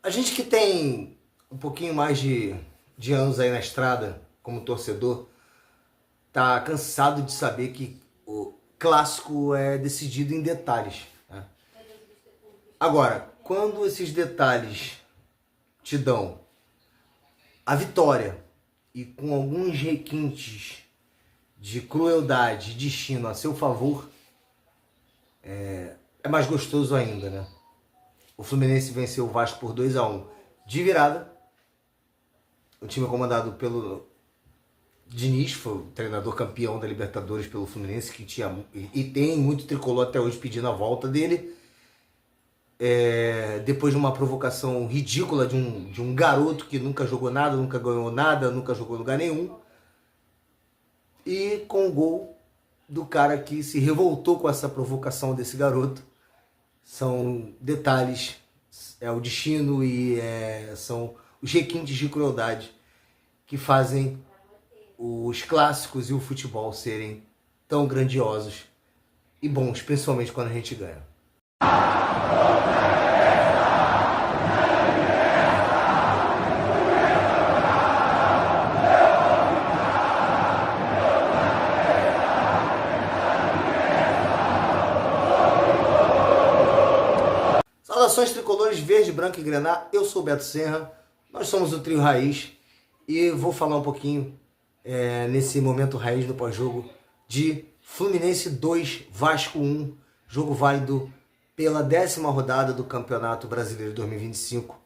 A gente que tem um pouquinho mais de anos aí na estrada, como torcedor, tá cansado de saber que o clássico é decidido em detalhes, né? Agora, quando esses detalhes te dão a vitória e com alguns requintes de crueldade e destino a seu favor, é mais gostoso ainda, né? O Fluminense venceu o Vasco por 2-1 de virada. O time comandado pelo Diniz, foi o treinador campeão da Libertadores pelo Fluminense, que tinha e tem muito tricolor até hoje pedindo a volta dele. Depois de uma provocação ridícula de um garoto que nunca jogou nada, nunca jogou em lugar nenhum. E com o gol do cara que se revoltou com essa provocação desse garoto. São detalhes, é o destino e são os requintes de crueldade que fazem os clássicos e o futebol serem tão grandiosos e bons, principalmente quando a gente ganha. Saudações tricolores verde, branco e grená, eu sou o Beto Serra, nós somos o Trio Raiz e vou falar um pouquinho nesse momento raiz do pós-jogo de Fluminense 2, Vasco 1, jogo válido pela 10ª rodada do Campeonato Brasileiro 2025,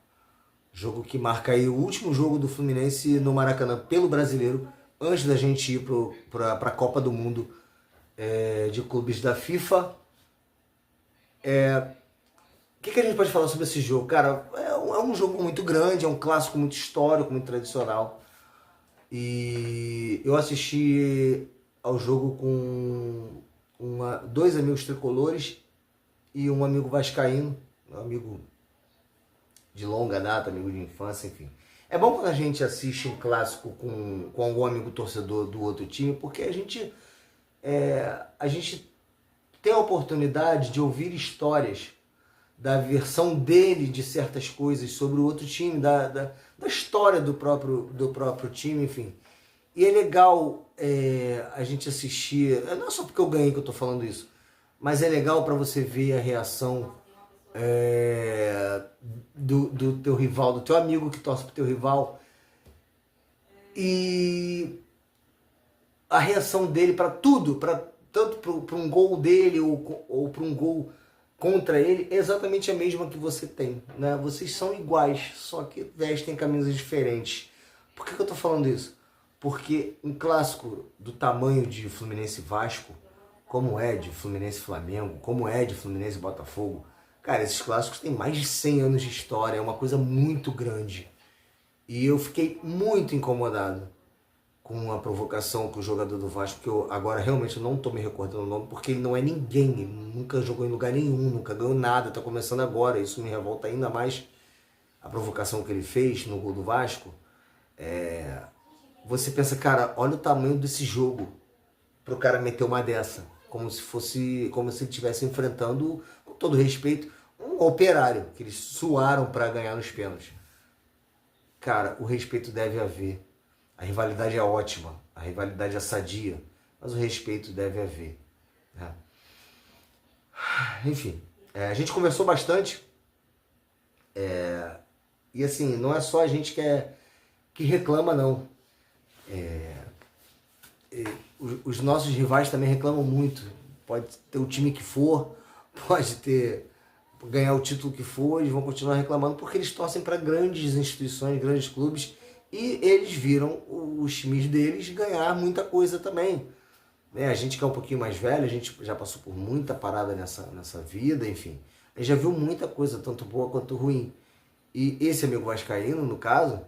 jogo que marca aí o último jogo do Fluminense no Maracanã pelo Brasileiro, antes da gente ir para a Copa do Mundo de clubes da FIFA. O que a gente pode falar sobre esse jogo? Cara, é um jogo muito grande, é um clássico muito histórico, muito tradicional. E eu assisti ao jogo com dois amigos tricolores e um amigo vascaíno, um amigo de longa data, amigo de infância, enfim. É bom quando a gente assiste um clássico com algum amigo torcedor do outro time, porque a gente tem a oportunidade de ouvir histórias da versão dele de certas coisas sobre o outro time, da história do próprio time, enfim. E é legal a gente assistir, não é só porque eu ganhei que eu tô falando isso, mas é legal para você ver a reação do teu rival, do teu amigo que torce pro teu rival, e a reação dele para tudo, tanto para um gol dele ou para um gol contra ele, é exatamente a mesma que você tem, né? Vocês são iguais, só que vestem camisas diferentes. Por que eu tô falando isso? Porque um clássico do tamanho de Fluminense Vasco, como é de Fluminense Flamengo, como é de Fluminense Botafogo, cara, esses clássicos têm mais de 100 anos de história, é uma coisa muito grande. E eu fiquei muito incomodado com a provocação que o jogador do Vasco, que eu agora realmente não estou me recordando o nome, porque ele não é ninguém, ele nunca jogou em lugar nenhum, nunca ganhou nada, está começando agora, isso me revolta ainda mais, a provocação que ele fez no gol do Vasco. Você pensa, cara, olha o tamanho desse jogo para o cara meter uma dessa, como se ele estivesse enfrentando, com todo respeito, um Operário, que eles suaram para ganhar nos pênaltis. Cara, o respeito deve haver. A rivalidade é ótima, a rivalidade é sadia, mas o respeito deve haver, né? Enfim, a gente conversou bastante, e assim, não é só a gente que reclama, não. Os nossos rivais também reclamam muito. Pode ter o time que for, pode ganhar o título que for, eles vão continuar reclamando porque eles torcem para grandes instituições, grandes clubes, e eles viram os times deles ganhar muita coisa também. A gente que é um pouquinho mais velho, a gente já passou por muita parada nessa vida, enfim. A gente já viu muita coisa, tanto boa quanto ruim. E esse amigo vascaíno, no caso,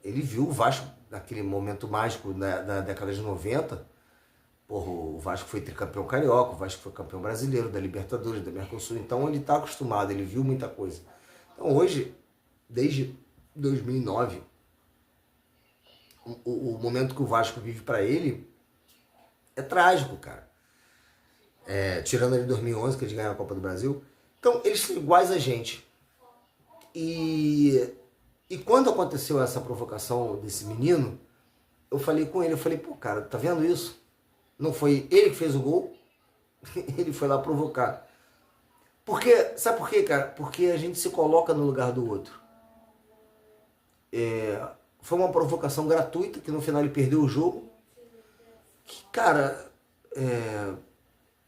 ele viu o Vasco naquele momento mágico da década de 90. Porra, o Vasco foi tricampeão carioca, o Vasco foi campeão brasileiro, da Libertadores, da Mercosul. Então ele está acostumado, ele viu muita coisa. Então hoje, desde 2009, o momento que o Vasco vive para ele é trágico, cara. Tirando ali 2011, que eles ganharam a Copa do Brasil. Então eles são iguais a gente. E, e quando aconteceu essa provocação desse menino, eu falei com ele, eu falei, pô, cara, tá vendo isso? Não foi ele que fez o gol, ele foi lá provocar. Porque, sabe por quê, cara? Porque a gente se coloca no lugar do outro. Foi uma provocação gratuita, que no final ele perdeu o jogo. Que, cara,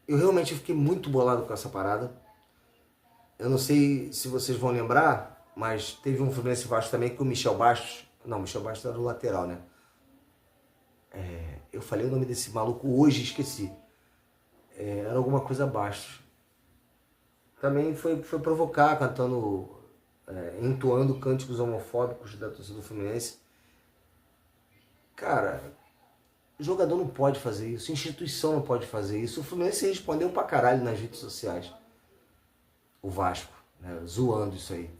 eu realmente fiquei muito bolado com essa parada. Eu não sei se vocês vão lembrar, mas teve um Fluminense Vasco também que o Michel Bastos... Não, o Michel Bastos era o lateral, né? Eu falei o nome desse maluco hoje, esqueci. Era alguma coisa Bastos. Também foi provocar, cantando, entoando cânticos homofóbicos da torcida do Fluminense. Cara, o jogador não pode fazer isso, a instituição não pode fazer isso. O Fluminense respondeu pra caralho nas redes sociais. O Vasco, né, zoando isso aí.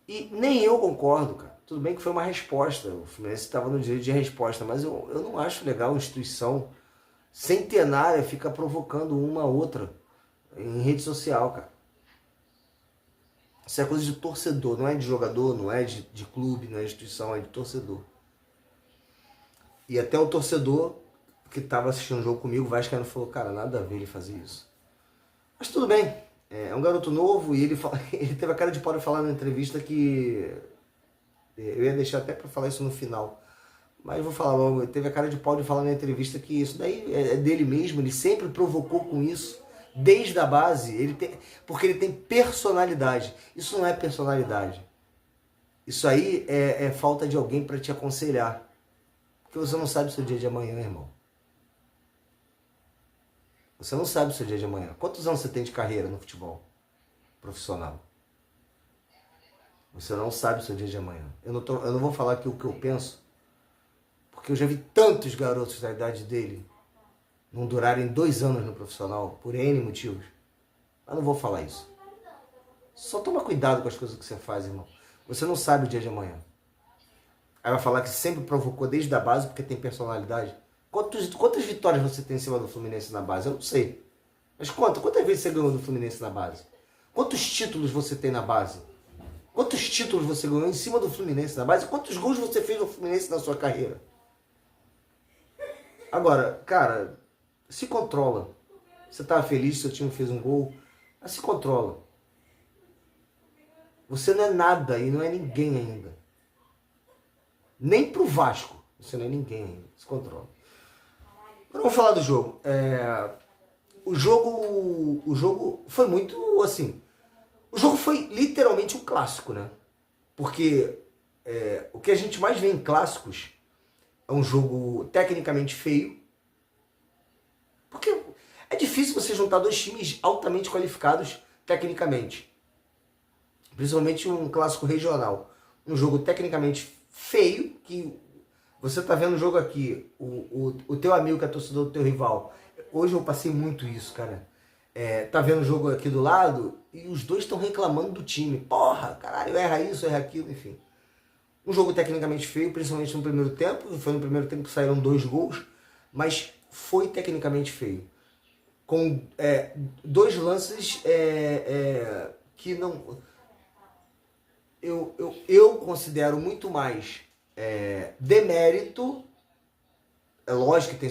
E nem eu concordo, cara. Tudo bem que foi uma resposta, o Fluminense estava no direito de resposta, mas eu não acho legal uma instituição centenária ficar provocando uma a outra em rede social, cara. Isso é coisa de torcedor, não é de jogador, não é de clube, não é de instituição, é de torcedor. E até o torcedor que estava assistindo o jogo comigo, o Vascaíno, falou, cara, nada a ver ele fazer isso. Mas tudo bem, é um garoto novo e ele teve a cara de pau de falar na entrevista que... Eu ia deixar até para falar isso no final. Mas eu vou falar logo, ele teve a cara de pau de falar na entrevista que isso daí é dele mesmo, ele sempre provocou com isso. Desde a base, porque ele tem personalidade. Isso não é personalidade. Isso aí é falta de alguém para te aconselhar. Porque você não sabe o seu dia de amanhã, irmão. Você não sabe o seu dia de amanhã. Quantos anos você tem de carreira no futebol profissional? Você não sabe o seu dia de amanhã. Eu não vou falar aqui o que eu penso, porque eu já vi tantos garotos da idade dele não durarem 2 anos no profissional, por N motivos. Mas não vou falar isso. Só toma cuidado com as coisas que você faz, irmão. Você não sabe o dia de amanhã. Aí vai falar que sempre provocou desde a base porque tem personalidade. Quantas vitórias você tem em cima do Fluminense na base? Eu não sei. Mas quantas vezes você ganhou do Fluminense na base? Quantos títulos você tem na base? Quantos títulos você ganhou em cima do Fluminense na base? Quantos gols você fez no Fluminense na sua carreira? Agora, cara... Se controla. Você estava feliz, seu time fez um gol, mas se controla. Você não é nada e não é ninguém ainda. Nem pro Vasco. Você não é ninguém ainda. Se controla. Agora vamos falar do jogo. O jogo foi muito assim. O jogo foi literalmente um clássico, né? Porque o que a gente mais vê em clássicos é um jogo tecnicamente feio. Porque é difícil você juntar 2 times altamente qualificados tecnicamente. Principalmente um clássico regional. Um jogo tecnicamente feio, que você tá vendo o jogo aqui, o teu amigo que é torcedor do teu rival. Hoje eu passei muito isso, cara. Tá vendo o jogo aqui do lado e os dois estão reclamando do time. Porra, caralho, erra isso, erra aquilo, enfim. Um jogo tecnicamente feio, principalmente no primeiro tempo. Foi no primeiro tempo que saíram 2 gols, mas... foi tecnicamente feio. Com 2 lances que não... Eu considero muito mais demérito. É lógico que tem...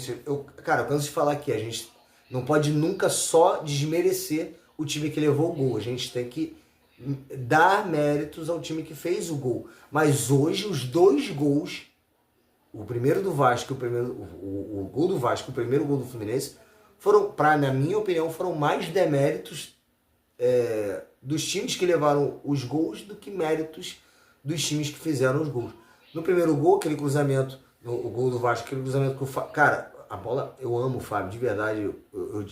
Cara, eu canso de falar aqui, a gente não pode nunca só desmerecer o time que levou o gol. A gente tem que dar méritos ao time que fez o gol. Mas hoje os 2 gols... O primeiro do Vasco, o gol do Vasco, o primeiro gol do Fluminense, na minha opinião, foram mais deméritos dos times que levaram os gols do que méritos dos times que fizeram os gols. No primeiro gol, aquele cruzamento, o gol do Vasco, aquele cruzamento que o Fábio... Cara, a bola, eu amo o Fábio, de verdade.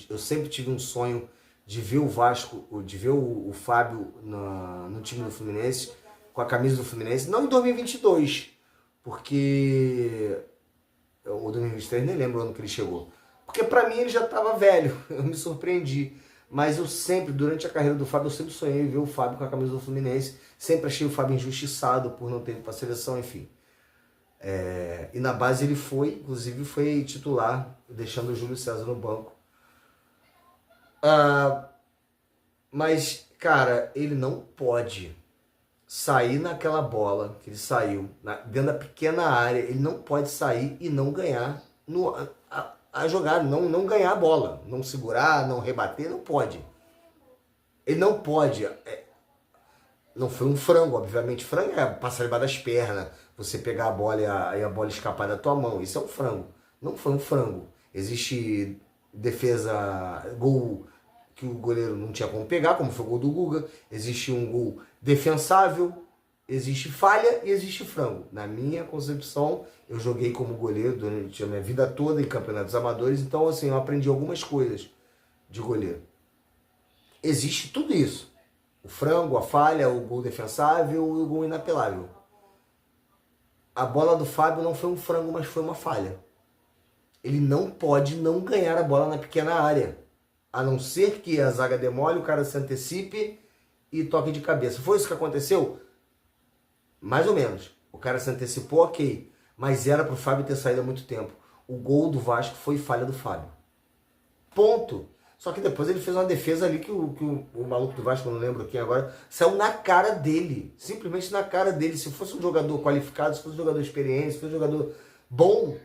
Eu sempre tive um sonho de ver o Vasco, de ver o Fábio no time do Fluminense, com a camisa do Fluminense, não em 2022, porque o 2023 nem lembro o ano que ele chegou. Porque pra mim ele já estava velho, eu me surpreendi. Mas eu sempre, durante a carreira do Fábio, eu sempre sonhei em ver o Fábio com a camisa do Fluminense. Sempre achei o Fábio injustiçado por não ter ido pra seleção, enfim. E na base ele inclusive foi titular, deixando o Júlio César no banco. Mas, cara, ele não pode sair naquela bola que ele saiu, dentro da pequena área, ele não pode sair e não ganhar a jogar, não ganhar a bola, não segurar, não rebater, não pode. Ele não pode. Não foi um frango, obviamente. Frango é passar debaixo das pernas, você pegar a bola e a bola escapar da tua mão. Isso é um frango. Não foi um frango. Existe defesa, gol que o goleiro não tinha como pegar, como foi o gol do Guga. Existe um gol defensável, existe falha e existe frango. Na minha concepção, eu joguei como goleiro durante a minha vida toda em campeonatos amadores, então assim, eu aprendi algumas coisas de goleiro. Existe tudo isso. O frango, a falha, o gol defensável e o gol inapelável. A bola do Fábio não foi um frango, mas foi uma falha. Ele não pode não ganhar a bola na pequena área. A não ser que a zaga demole, o cara se antecipe e toque de cabeça. Foi isso que aconteceu? Mais ou menos. O cara se antecipou, ok. Mas era pro Fábio ter saído há muito tempo. O gol do Vasco foi falha do Fábio. Ponto. Só que depois ele fez uma defesa ali que o maluco do Vasco, eu não lembro quem agora, saiu na cara dele. Simplesmente na cara dele. Se fosse um jogador qualificado, se fosse um jogador experiente, se fosse um jogador bom,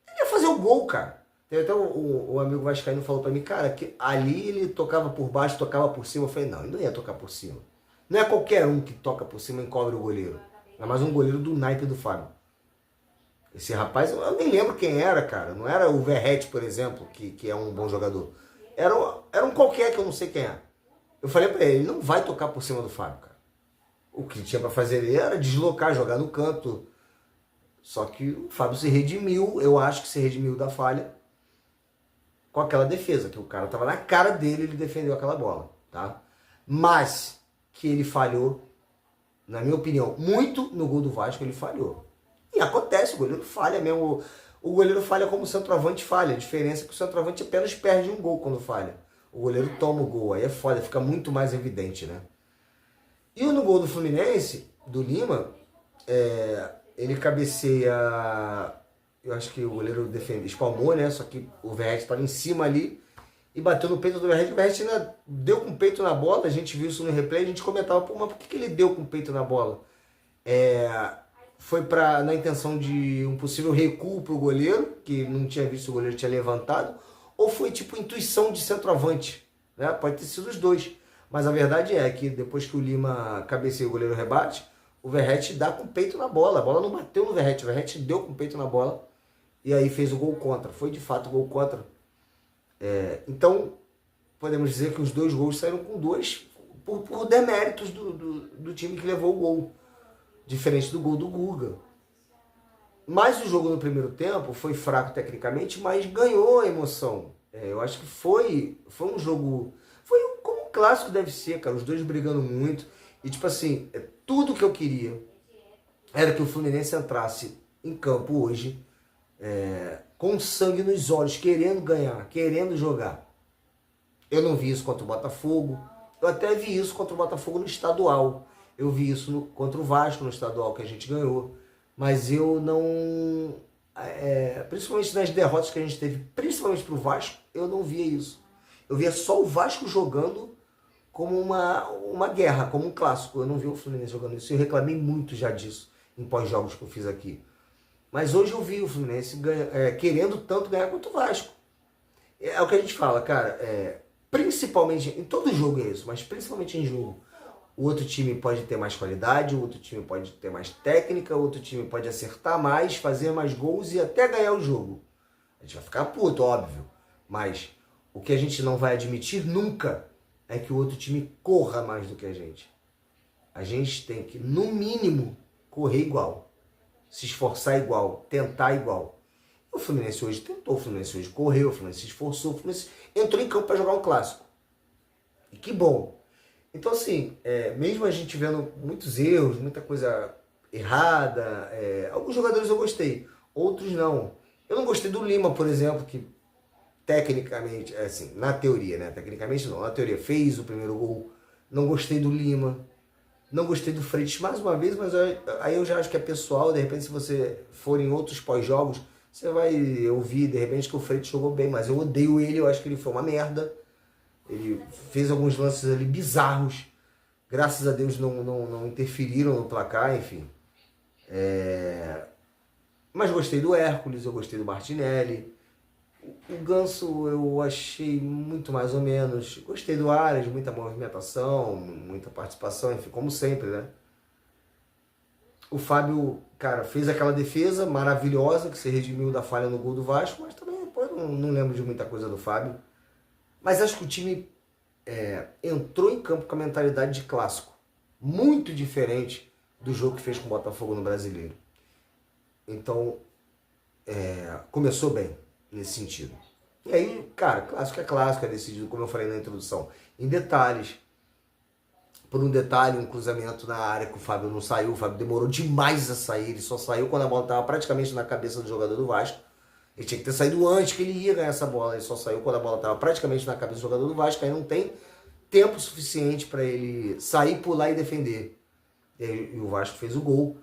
ele ia fazer o gol, cara. Tem até o amigo vascaíno falou pra mim, cara, que ali ele tocava por baixo, tocava por cima. Eu falei, não, ele não ia tocar por cima. Não é qualquer um que toca por cima e encobre o goleiro. É mais um goleiro do naipe do Fábio. Esse rapaz, eu nem lembro quem era, cara. Não era o Verratti, por exemplo, que é um bom jogador. Era um qualquer que eu não sei quem é. Eu falei pra ele não vai tocar por cima do Fábio, cara. O que tinha pra fazer ele era deslocar, jogar no canto. Só que o Fábio se redimiu, eu acho que se redimiu da falha com aquela defesa, que o cara tava na cara dele, ele defendeu aquela bola, tá? Mas que ele falhou, na minha opinião, muito no gol do Vasco, ele falhou. E acontece, o goleiro falha mesmo. O goleiro falha como o centroavante falha. A diferença é que o centroavante apenas perde um gol quando falha. O goleiro toma o gol, aí é foda, fica muito mais evidente, né? E no gol do Fluminense, do Lima, ele cabeceia. Eu acho que o goleiro defende, espalmou, né? Só que o Verratti estava em cima ali e bateu no peito do Verratti. O Verratti ainda deu com o peito na bola, a gente viu isso no replay, a gente comentava, pô, mas por que ele deu com o peito na bola? Foi na intenção de um possível recuo pro goleiro, que não tinha visto o goleiro tinha levantado, ou foi tipo intuição de centroavante, né? Pode ter sido os dois. Mas a verdade é que depois que o Lima cabeceia e o goleiro rebate, o Verratti dá com o peito na bola. A bola não bateu no Verratti, o Verratti deu com o peito na bola e aí fez o gol contra. Foi de fato o gol contra. Então, podemos dizer que os dois gols saíram com dois por deméritos do time que levou o gol. Diferente do gol do Guga. Mas o jogo no primeiro tempo foi fraco tecnicamente, mas ganhou a emoção. Eu acho que foi um jogo... Foi como um clássico deve ser, cara. Os dois brigando muito. E tipo assim, tudo que eu queria era que o Fluminense entrasse em campo hoje com sangue nos olhos, querendo ganhar, querendo jogar. Eu não vi isso contra o Botafogo. Eu até vi isso contra o Botafogo no estadual. Eu vi isso contra o Vasco no estadual que a gente ganhou. Mas eu não... principalmente nas derrotas que a gente teve, principalmente pro Vasco, eu não via isso. Eu via só o Vasco jogando como uma guerra, como um clássico. Eu não vi o Fluminense jogando isso. Eu reclamei muito já disso em pós-jogos que eu fiz aqui. Mas hoje eu vi o Fluminense querendo tanto ganhar quanto o Vasco. É o que a gente fala, cara. Principalmente, em todo jogo é isso, mas principalmente em jogo. O outro time pode ter mais qualidade, o outro time pode ter mais técnica, o outro time pode acertar mais, fazer mais gols e até ganhar o jogo. A gente vai ficar puto, óbvio. Mas o que a gente não vai admitir nunca é que o outro time corra mais do que a gente. A gente tem que, no mínimo, correr igual. Se esforçar igual, tentar igual. O Fluminense hoje tentou, o Fluminense hoje correu, o Fluminense se esforçou, o Fluminense entrou em campo para jogar um clássico. E que bom. Então, assim, mesmo a gente vendo muitos erros, muita coisa errada, alguns jogadores eu gostei, outros não. Eu não gostei do Lima, por exemplo, que tecnicamente, assim, na teoria, né? Tecnicamente não, na teoria fez o primeiro gol. Não gostei do Lima, não gostei do Freitas mais uma vez, mas aí eu já acho que é pessoal. De repente, se você for em outros pós-jogos, você vai ouvir, de repente, que o Freitas jogou bem, mas eu odeio ele, eu acho que ele foi uma merda. Ele fez alguns lances ali bizarros. Graças a Deus não interferiram no placar, enfim. Mas gostei do Hércules, eu gostei do Martinelli. O Ganso eu achei muito mais ou menos. Gostei do Arias, muita movimentação, muita participação, enfim, como sempre, né? O Fábio, cara, fez aquela defesa maravilhosa que se redimiu da falha no gol do Vasco, mas também depois não lembro de muita coisa do Fábio. Mas acho que o time entrou em campo com a mentalidade de clássico. Muito diferente do jogo que fez com o Botafogo no Brasileiro. Então, começou bem nesse sentido. E aí, cara, clássico, é decidido, como eu falei na introdução, em detalhes. Por um detalhe, um cruzamento na área que o Fábio não saiu, o Fábio demorou demais a sair, ele só saiu quando a bola estava praticamente na cabeça do jogador do Vasco. Ele tinha que ter saído antes que ele ia ganhar essa bola, ele só saiu quando a bola estava praticamente na cabeça do jogador do Vasco, aí não tem tempo suficiente para ele sair, pular e defender. E o Vasco fez o gol.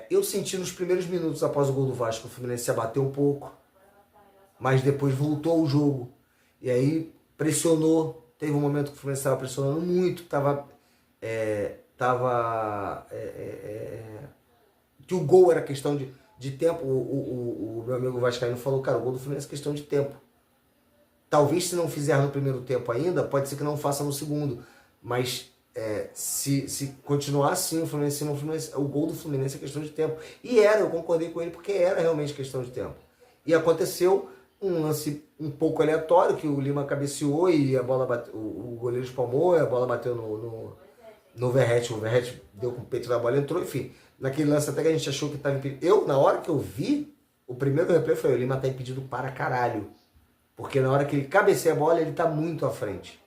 Eu senti nos primeiros minutos após o gol do Vasco, o Fluminense se abateu um pouco, mas depois voltou ao jogo. E aí pressionou. Teve um momento que o Fluminense estava pressionando muito, que o gol era questão de tempo. O meu amigo vascaíno falou, cara, o gol do Fluminense é questão de tempo. Talvez se não fizer no primeiro tempo ainda, pode ser que não faça no segundo. Mas se continuar assim, o gol do Fluminense é questão de tempo. E eu concordei com ele, porque era realmente questão de tempo. E aconteceu um lance um pouco aleatório, que o Lima cabeceou e a bola bateu, o goleiro espalmou, a bola bateu no Verratti, o Verratti deu com o peito da bola e entrou, enfim. Naquele lance até que a gente achou que estava impedido. Na hora que eu vi, o primeiro replay foi, o Lima tá impedido para caralho. Porque na hora que ele cabeceia a bola, ele tá muito à frente.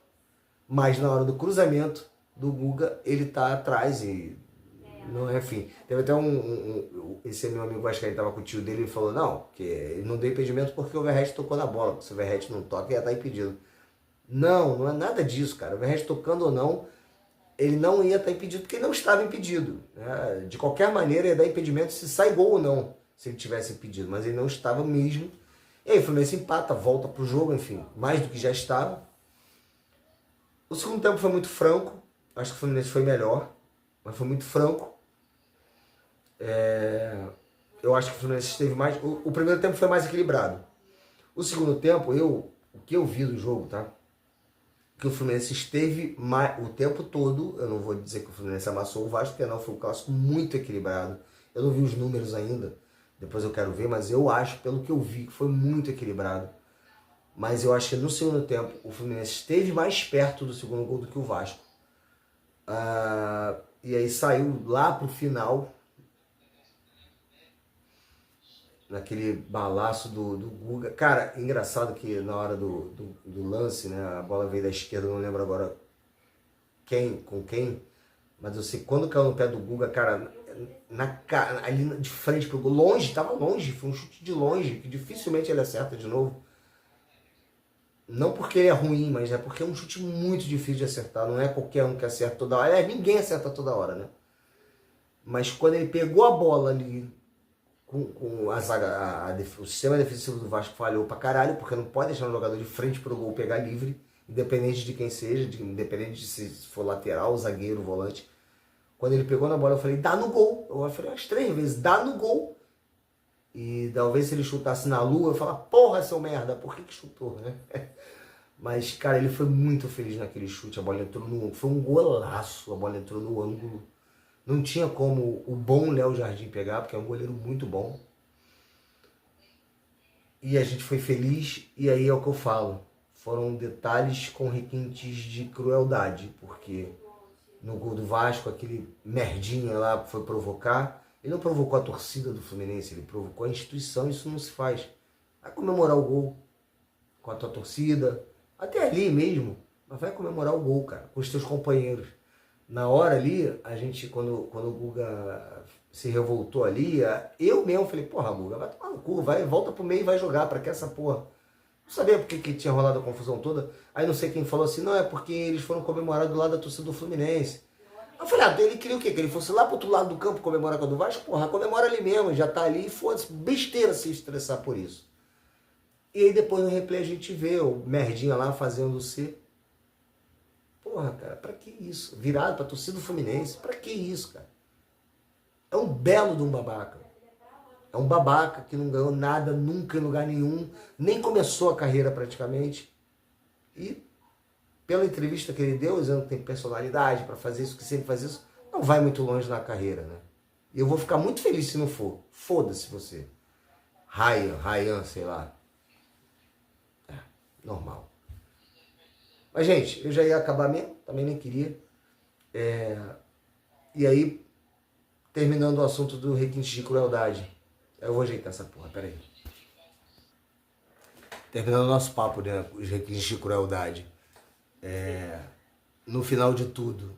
Mas na hora do cruzamento do Guga, ele tá atrás e... Não é, enfim. Teve até esse meu amigo vascaíno estava com o tio dele e falou, não, que ele não deu impedimento porque o Verratti tocou na bola. Se o Verratti não toca, ia estar impedido. Não é nada disso, cara. O Verratti tocando ou não, ele não ia estar impedido porque ele não estava impedido. Né? De qualquer maneira, ia dar impedimento se sai gol ou não, se ele tivesse impedido. Mas ele não estava mesmo. E aí o Fluminense empata, volta pro jogo, enfim, mais do que já estava. O segundo tempo foi muito franco. Acho que o Fluminense foi melhor, mas foi muito franco. Eu acho que o Fluminense esteve mais... O primeiro tempo foi mais equilibrado. O segundo tempo, o que eu vi do jogo, tá? Que o Fluminense esteve mais, o tempo todo, eu não vou dizer que o Fluminense amassou o Vasco, porque não, foi um clássico muito equilibrado. Eu não vi os números ainda, depois eu quero ver, mas eu acho, pelo que eu vi, que foi muito equilibrado. Mas eu acho que no segundo tempo, o Fluminense esteve mais perto do segundo gol do que o Vasco. E aí saiu lá pro final... naquele balaço do Guga. Cara, engraçado que na hora do lance, né, a bola veio da esquerda, não lembro agora com quem, mas eu sei, quando caiu no pé do Guga, cara, ali de frente pro gol, longe, tava longe, foi um chute de longe, que dificilmente ele acerta de novo. Não porque ele é ruim, mas é porque é um chute muito difícil de acertar, não é qualquer um que acerta toda hora, ninguém acerta toda hora, né? Mas quando ele pegou a bola ali, com a zaga, o sistema defensivo do Vasco falhou pra caralho, porque não pode deixar um jogador de frente pro gol pegar livre, independente de quem seja, independente de se for lateral, zagueiro, volante. Quando ele pegou na bola, eu falei, dá no gol. Eu falei umas 3 vezes, dá no gol. E talvez se ele chutasse na lua, eu falar, porra, seu merda, por que chutou, né? Mas, cara, ele foi muito feliz naquele chute, a bola entrou no... Foi um golaço, a bola entrou no ângulo. Não tinha como o bom Léo Jardim pegar, porque é um goleiro muito bom. E a gente foi feliz, e aí é o que eu falo. Foram detalhes com requintes de crueldade, porque no gol do Vasco, aquele merdinha lá foi provocar. Ele não provocou a torcida do Fluminense, ele provocou a instituição, isso não se faz. Vai comemorar o gol com a tua torcida, até ali mesmo, mas vai comemorar o gol, cara, com os teus companheiros. Na hora ali, a gente, quando o Guga se revoltou ali, eu mesmo falei, porra, Guga, vai tomar no cu, volta pro meio e vai jogar, pra que essa porra? Não sabia porque que tinha rolado a confusão toda. Aí não sei quem falou assim, não, é porque eles foram comemorar do lado da torcida do Fluminense. Eu falei, ele queria o quê? Que ele fosse lá pro outro lado do campo comemorar com a do Vasco? Porra, comemora ali mesmo, já tá ali, foda-se, besteira se estressar por isso. E aí depois no replay a gente vê o merdinha lá fazendo o C. Pô, Porra, cara, pra que isso? Virado pra torcida do Fluminense, pra que isso, cara? É um belo de um babaca. É um babaca que não ganhou nada nunca em lugar nenhum, nem começou a carreira praticamente. E pela entrevista que ele deu, dizendo que tem personalidade para fazer isso, que sempre faz isso, não vai muito longe na carreira, né? E eu vou ficar muito feliz se não for. Foda-se você. Ryan, sei lá. É, normal. Mas, gente, eu já ia acabar mesmo, também nem queria. E aí, terminando o assunto do requinte de crueldade. Eu vou ajeitar essa porra, peraí. Terminando o nosso papo, né? Os requintes de crueldade. No final de tudo,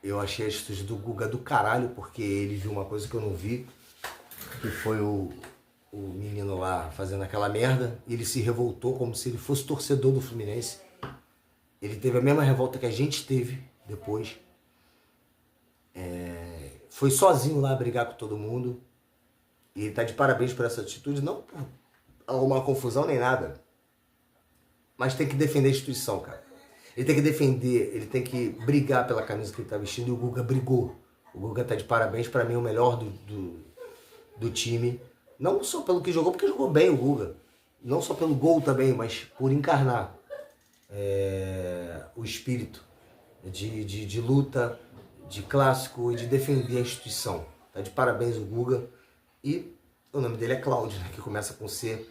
eu achei a atitude do Guga do caralho, porque ele viu uma coisa que eu não vi, que foi o menino lá fazendo aquela merda, e ele se revoltou como se ele fosse torcedor do Fluminense. Ele teve a mesma revolta que a gente teve depois. Foi sozinho lá brigar com todo mundo. E ele tá de parabéns por essa atitude, não por arrumar confusão nem nada. Mas tem que defender a instituição, cara. Ele tem que defender, ele tem que brigar pela camisa que ele tá vestindo, e o Guga brigou. O Guga tá de parabéns, pra mim, o melhor do time. Não só pelo que jogou, porque jogou bem o Guga. Não só pelo gol também, mas por encarnar o espírito de luta, de clássico e de defender a instituição. Tá de parabéns o Guga. E o nome dele é Cláudio, né, que começa com C.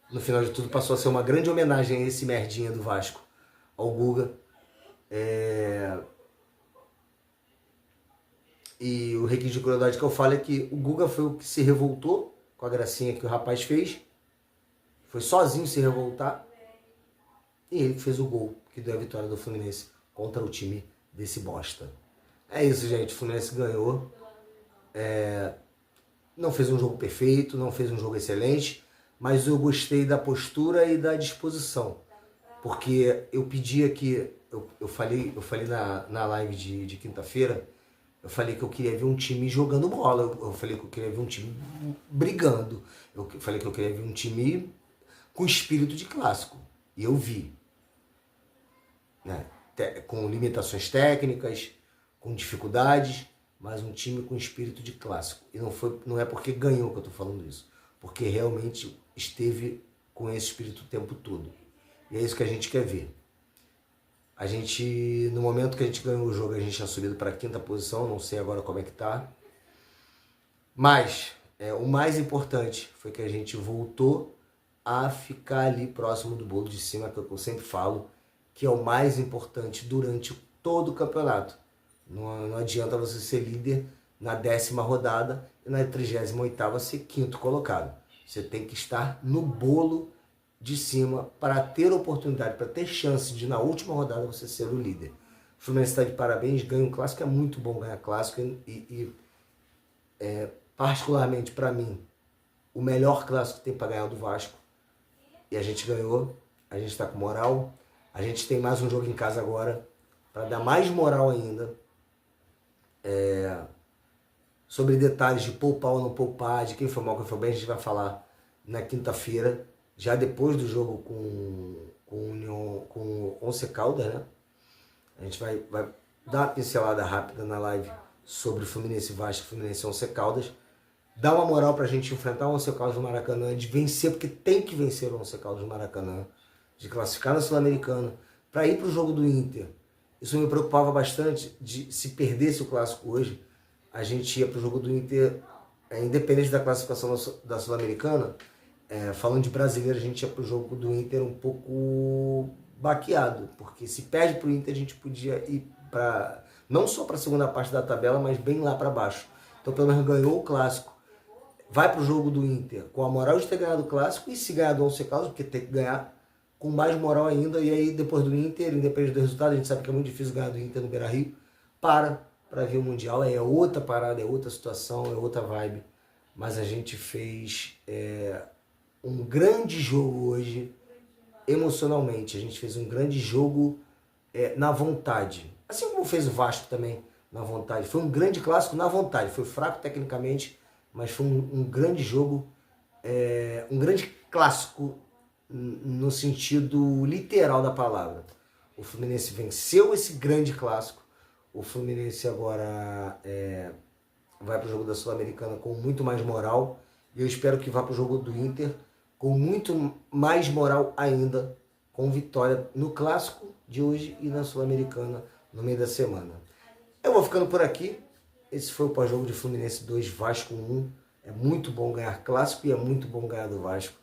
No final de tudo passou a ser uma grande homenagem a esse merdinha do Vasco, ao Guga. E o requinte de crueldade que eu falo é que o Guga foi o que se revoltou com a gracinha que o rapaz fez. Foi sozinho se revoltar. E ele que fez o gol que deu a vitória do Fluminense contra o time desse bosta. É isso, gente. O Fluminense ganhou. Não fez um jogo perfeito, não fez um jogo excelente, mas eu gostei da postura e da disposição. Porque eu pedi aqui, eu falei na live de quinta-feira, eu falei que eu queria ver um time jogando bola, eu falei que eu queria ver um time brigando, eu falei que eu queria ver um time com espírito de clássico. E eu vi. Né? Com limitações técnicas, com dificuldades, mas um time com espírito de clássico. E não é porque ganhou que eu estou falando isso, porque realmente esteve com esse espírito o tempo todo. E é isso que a gente quer ver. A gente, no momento que a gente ganhou o jogo, a gente tinha subido para a 5ª posição, não sei agora como é que tá. Mas o mais importante foi que a gente voltou a ficar ali próximo do bolo de cima, que eu sempre falo, que é o mais importante durante todo o campeonato. Não adianta você ser líder na 10ª rodada e na 38ª ser 5º colocado. Você tem que estar no bolo de cima para ter oportunidade, para ter chance de na última rodada você ser o líder. O Fluminense está de parabéns, ganha um clássico, é muito bom ganhar clássico e particularmente para mim, o melhor clássico que tem para ganhar é o do Vasco. E a gente ganhou, a gente está com moral, a gente tem mais um jogo em casa agora para dar mais moral ainda. Sobre detalhes de poupar ou não poupar, de quem foi mal, quem foi bem, a gente vai falar na quinta-feira, já depois do jogo com o Once Caldas, né? A gente vai dar uma pincelada rápida na live sobre o Fluminense Vasco, Fluminense Once Caldas, dar uma moral pra gente enfrentar o Once Caldas no Maracanã, de vencer, porque tem que vencer o Once Caldas no Maracanã, de classificar na Sul-Americana, para ir pro jogo do Inter. Isso me preocupava bastante, de se perdesse o clássico hoje, a gente ia pro jogo do Inter, independente da classificação da Sul-Americana, falando de brasileiro, a gente ia pro jogo do Inter um pouco baqueado, porque se perde pro Inter, a gente podia ir para não só para a segunda parte da tabela, mas bem lá para baixo. Então, pelo menos ganhou o clássico, vai pro jogo do Inter com a moral de ter ganhado o clássico, e se ganhar do Once Caldas, porque tem que ganhar, com mais moral ainda, e aí depois do Inter, independente do resultado, a gente sabe que é muito difícil ganhar do Inter no Beira-Rio, para ver o Mundial, é outra parada, é outra situação, é outra vibe, mas a gente fez um grande jogo hoje, emocionalmente, a gente fez um grande jogo na vontade, assim como fez o Vasco também, na vontade, foi um grande clássico na vontade, foi fraco tecnicamente, mas foi um grande jogo, um grande clássico no sentido literal da palavra. O Fluminense venceu esse grande clássico. O Fluminense agora vai para o jogo da Sul-Americana com muito mais moral. E eu espero que vá para o jogo do Inter com muito mais moral ainda, com vitória no clássico de hoje e na Sul-Americana no meio da semana. Eu vou ficando por aqui. Esse foi o pós-jogo de Fluminense 2, Vasco 1. É muito bom ganhar clássico e é muito bom ganhar do Vasco.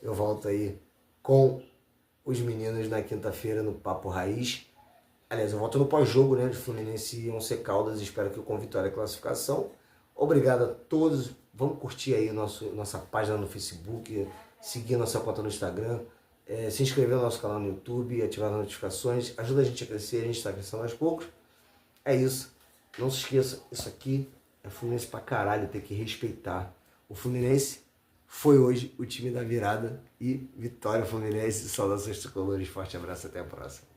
Eu volto aí com os meninos na quinta-feira no Papo Raiz. Aliás, eu volto no pós-jogo, né, de Fluminense e Once Caldas. Espero que com vitória e classificação. Obrigado a todos. Vamos curtir aí nossa página no Facebook, seguir nossa conta no Instagram, se inscrever no nosso canal no YouTube, ativar as notificações. Ajuda a gente a crescer, a gente está crescendo aos poucos. É isso. Não se esqueça, isso aqui é Fluminense pra caralho, tem que respeitar. O Fluminense foi hoje o time da virada e vitória Fluminense. Saudações tricolores, forte abraço, até a próxima.